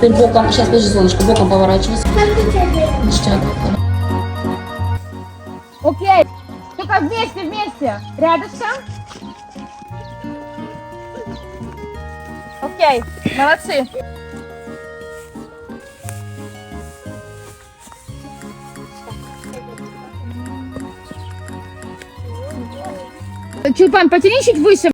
Ты боком, сейчас, подожди, солнышко, боком поворачивайся. Ништяк. Окей. Только вместе. Рядышком. Окей. Молодцы. Чулпан, потяни чуть выше.